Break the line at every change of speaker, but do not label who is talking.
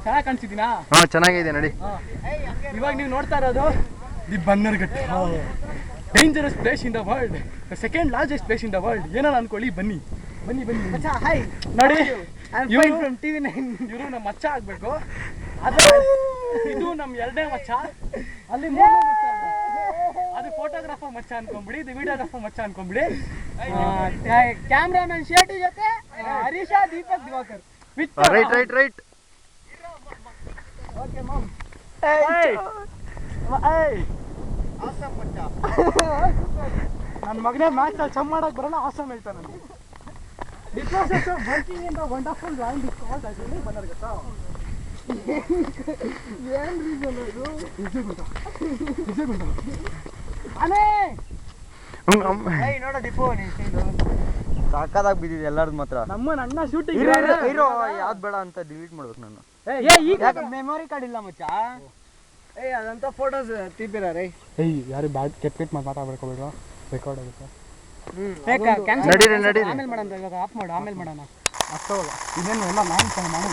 ಚೆನ್ನಾಗಿ ಕಾಣಿಸಿದ್ದೀನಾ?
ಹಾಂ ಚೆನ್ನಾಗಿದೆ ನೋಡಿ.
ಇವಾಗ ನೀವು ನೋಡ್ತಾ ಇರೋದು the Bannerghatta, dangerous place in the world, the second largest place in the world. ಏನಾರ ಅನ್ಕೊಳ್ಳಿ, ಬನ್ನಿ ಬನ್ನಿ ಬನ್ನಿ. ಹಾಯ್ ನೋಡಿ, ಇವರು ನಮ್ಮ ಮಚ್ಚ ಆಗ್ಬೇಕು. ಆದರೆ ಇದು ನಮ್ಮ ಎರಡನೇ ಮಚ್ಚ, ಅಲ್ಲಿ ಮೂರನೇ ಮಚ್ಚ. ಅದು ಫೋಟೋಗ್ರಾಫರ್ ಮಚ್ಚ ಅನ್ಕೊಂಬಿಡಿ, ಇದು ವಿಡಿಯೋಗ್ರಾಫರ್ ಮಚ್ಚ ಅನ್ಕೊಂಬಿಡಿ. ಕ್ಯಾಮ್ರಾಮನ್ ಶೇಟು ಜೊತೆ Harisha, Deepak, Diwakar.
Right right right.
Okay ma'am. ನನ್ನ ಮಗನೇ ಮ್ಯಾಚ್ ಅಲ್ಲಿ ಚಮ್ ಮಾಡಕ್ ಬರಲ್ಲ, ಆಸಮ್ ಹೇಳ್ತಾನೆ. The process of working in the wonderful land is called as Bannerghatta. ಏನ್ ರೀಸನ್ ಇದು? ನಿಜ ಗುಂಟ ಅನೇ ನೋಡ ದೀಪು,
ಸಾಕಾದಾಗ ಬಿದ್ದಿದೆ ಎಲ್ಲಾರ್ದು ಮಾತ್ರ.
ನಮ್ಮ ಅಣ್ಣ ಶೂಟಿಂಗ್
ಹೀರೋ ಯಾವ್ದು ಬೇಡ ಅಂತ ಡಿಲೀಟ್ ಮಾಡ್ಬೇಕು ನಾನು.
ಮೆಮೊರಿ ಕಾರ್ಡ್ ಇಲ್ಲ ಮಚ್ಚ. ಅದಂತ ಫೋಟೋಸ್ ತೀಪಿರಾರೆ. ಯಾರು ಬ್ಯಾಡ್ ಕೆಟ್ ಮಾತಾಡ್ಬೇಡ್ಕೋಬೇಡ್ರು, ರೆಕಾರ್ಡ್ ಆಗುತ್ತೆ.
ನಡೀರಿ ನಡೀರಿ,
ಆಮೇಲೆ ಮಾಡೋಣ, ಇವಾಗ ಆಫ್ ಮಾಡು, ಆಮೇಲೆ ಮಾಡೋಣ. ಅಷ್ಟೇ ಇದೇನು ಎಲ್ಲ ನಾನು